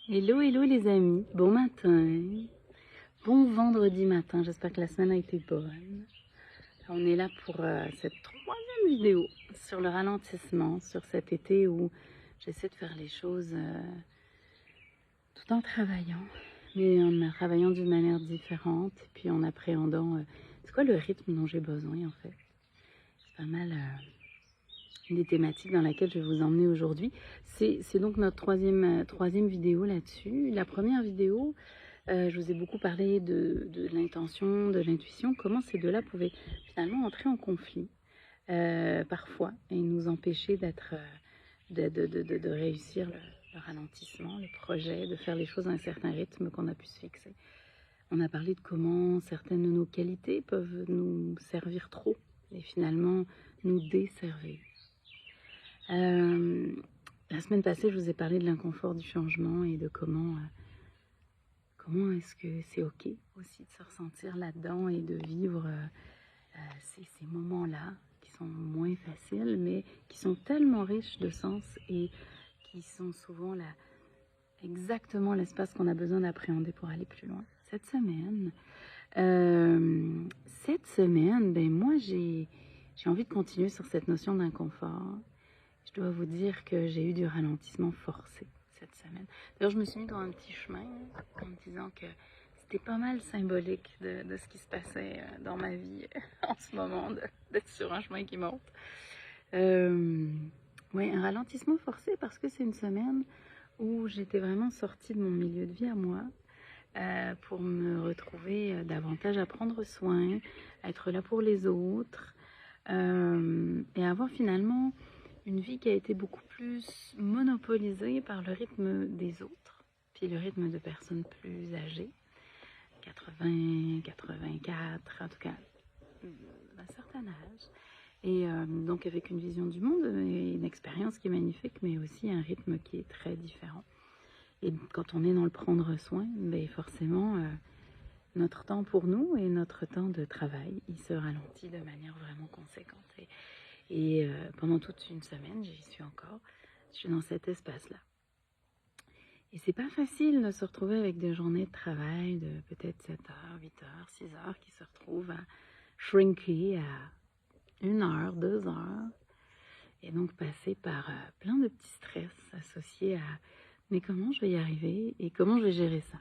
Hello, hello les amis, bon matin, bon vendredi matin, j'espère que la semaine a été bonne. On est là pour cette troisième vidéo sur le ralentissement, sur cet été où j'essaie de faire les choses tout en travaillant, mais en travaillant d'une manière différente, et puis en appréhendant c'est quoi le rythme dont j'ai besoin en fait. C'est pas mal une des thématiques dans laquelle je vais vous emmener aujourd'hui. C'est donc notre troisième vidéo là-dessus. La première vidéo, je vous ai beaucoup parlé de l'intention, de l'intuition, comment ces deux-là pouvaient finalement entrer en conflit parfois et nous empêcher d'être, de réussir le ralentissement, le projet, de faire les choses à un certain rythme qu'on a pu se fixer. On a parlé de comment certaines de nos qualités peuvent nous servir trop et finalement nous desservir. La semaine passée, je vous ai parlé de l'inconfort du changement et de comment est-ce que c'est ok aussi de se ressentir là-dedans et de vivre ces moments-là qui sont moins faciles, mais qui sont tellement riches de sens et qui sont souvent exactement l'espace qu'on a besoin d'appréhender pour aller plus loin. Cette semaine, ben moi, j'ai envie de continuer sur cette notion d'inconfort. Je dois vous dire que j'ai eu du ralentissement forcé cette semaine. D'ailleurs, je me suis mis dans un petit chemin en me disant que c'était pas mal symbolique de ce qui se passait dans ma vie en ce moment, d'être sur un chemin qui monte. Oui, un ralentissement forcé parce que c'est une semaine où j'étais vraiment sortie de mon milieu de vie à moi pour me retrouver davantage à prendre soin, à être là pour les autres et avoir finalement une vie qui a été beaucoup plus monopolisée par le rythme des autres, puis le rythme de personnes plus âgées, 80, 84, en tout cas, d'un certain âge. Et donc avec une vision du monde et une expérience qui est magnifique, mais aussi un rythme qui est très différent. Et quand on est dans le prendre soin, ben forcément, notre temps pour nous et notre temps de travail, il se ralentit de manière vraiment conséquente. Et pendant toute une semaine, j'y suis encore, je suis dans cet espace-là. Et c'est pas facile de se retrouver avec des journées de travail de peut-être 7 heures, 8 heures, 6 heures qui se retrouvent à shrinker à 1 heure, 2 heures. Et donc passer par plein de petits stress associés à mais comment je vais y arriver et comment je vais gérer ça.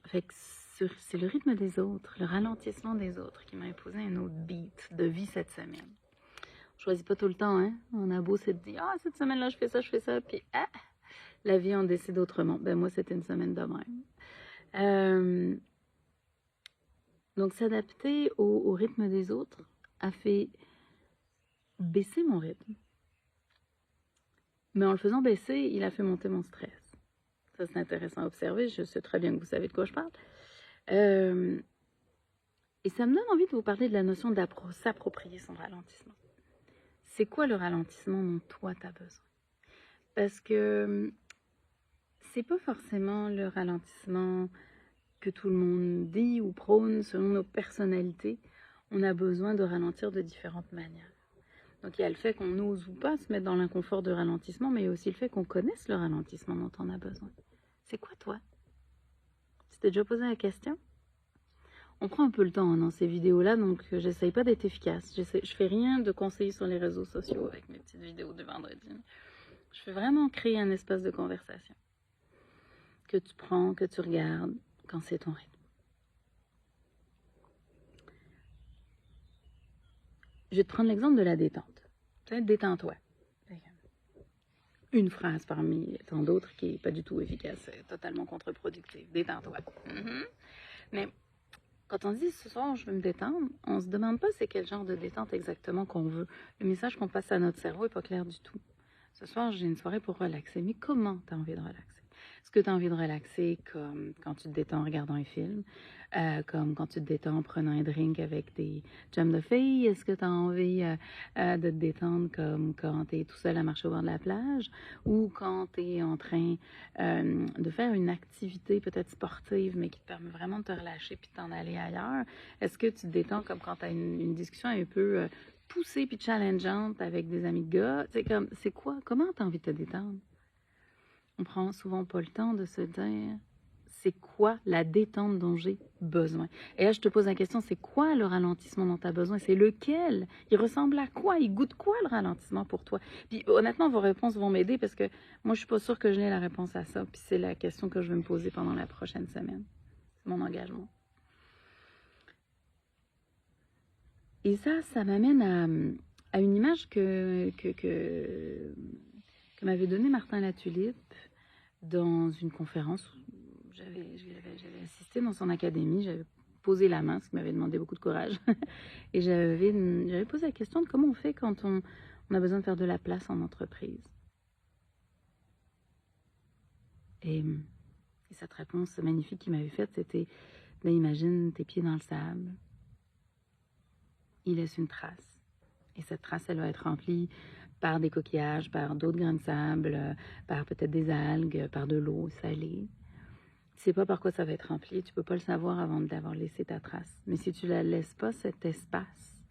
Fait que c'est le rythme des autres, le ralentissement des autres qui m'a imposé un autre beat de vie cette semaine. On choisit pas tout le temps, hein. On a beau se dire, ah, cette semaine-là, je fais ça, puis ah, la vie en décide autrement. Ben moi, c'était une semaine de même. Donc, s'adapter au rythme des autres a fait baisser mon rythme. Mais en le faisant baisser, il a fait monter mon stress. Ça, c'est intéressant à observer. Je sais très bien que vous savez de quoi je parle. Et ça me donne envie de vous parler de la notion de s'approprier son ralentissement. C'est quoi le ralentissement dont toi, tu as besoin? Parce que c'est pas forcément le ralentissement que tout le monde dit ou prône selon nos personnalités. On a besoin de ralentir de différentes manières. Donc il y a le fait qu'on n'ose ou pas se mettre dans l'inconfort de ralentissement, mais il y a aussi le fait qu'on connaisse le ralentissement dont on a besoin. C'est quoi toi? Tu t'es déjà posé la question? On prend un peu le temps dans ces vidéos-là, donc j'essaye pas d'être efficace. Je fais rien de conseiller sur les réseaux sociaux avec mes petites vidéos de vendredi. Je fais vraiment créer un espace de conversation que tu prends, que tu regardes quand c'est ton rythme. Je vais te prendre l'exemple de la détente. Peut-être détends-toi. Une phrase parmi tant d'autres qui n'est pas du tout efficace, totalement contre-productive. Détends-toi. Mais quand on dit ce soir je veux me détendre, on ne se demande pas c'est quel genre de détente exactement qu'on veut. Le message qu'on passe à notre cerveau n'est pas clair du tout. Ce soir j'ai une soirée pour relaxer, mais comment tu as envie de relaxer? Est-ce que tu as envie de relaxer comme quand tu te détends en regardant un film, comme quand tu te détends en prenant un drink avec des chums de filles? Est-ce que tu as envie de te détendre comme quand tu es tout seul à marcher au bord de la plage ou quand tu es en train de faire une activité peut-être sportive mais qui te permet vraiment de te relâcher puis de t'en aller ailleurs? Est-ce que tu te détends comme quand tu as une discussion un peu poussée puis challengeante avec des amis de gars? C'est quoi? Comment tu as envie de te détendre? on prend souvent pas le temps de se dire c'est quoi la détente dont j'ai besoin. Et là, je te pose la question, c'est quoi le ralentissement dont tu as besoin? C'est lequel? Il ressemble à quoi? Il goûte quoi le ralentissement pour toi? Puis honnêtement, vos réponses vont m'aider parce que moi, je suis pas sûre que je n'ai la réponse à ça. Puis c'est la question que je vais me poser pendant la prochaine semaine. C'est mon engagement. Et ça m'amène à une image que m'avait donnée Martin Latulippe dans une conférence. J'avais assisté dans son académie, j'avais posé la main, ce qui m'avait demandé beaucoup de courage. Et j'avais posé la question de comment on fait quand on a besoin de faire de la place en entreprise. Et cette réponse magnifique qu'il m'avait faite, c'était, ben, imagine tes pieds dans le sable. Il laisse une trace. Et cette trace, elle va être remplie par des coquillages, par d'autres grains de sable, par peut-être des algues, par de l'eau salée. Tu sais pas par quoi ça va être rempli, tu peux pas le savoir avant d'avoir laissé ta trace. Mais si tu la laisses pas, cet espace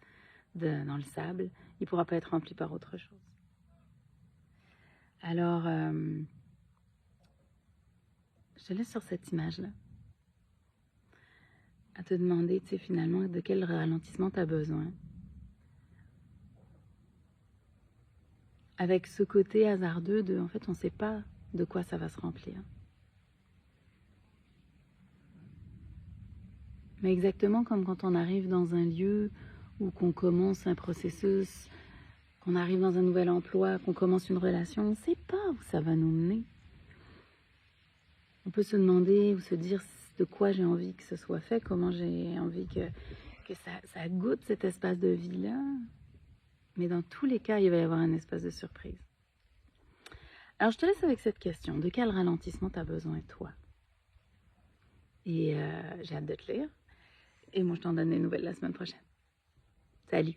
dans le sable, il pourra pas être rempli par autre chose. Alors, je te laisse sur cette image-là, à te demander, tu sais, finalement, de quel ralentissement tu as besoin. Avec ce côté hasardeux de, en fait, on ne sait pas de quoi ça va se remplir. Mais exactement comme quand on arrive dans un lieu ou qu'on commence un processus, qu'on arrive dans un nouvel emploi, qu'on commence une relation, on ne sait pas où ça va nous mener. On peut se demander ou se dire de quoi j'ai envie que ce soit fait, comment j'ai envie que ça goûte cet espace de vie-là. Mais dans tous les cas, il va y avoir un espace de surprise. Alors, je te laisse avec cette question. De quel ralentissement tu as besoin, toi? Et j'ai hâte de te lire. Et moi, je t'en donne des nouvelles la semaine prochaine. Salut!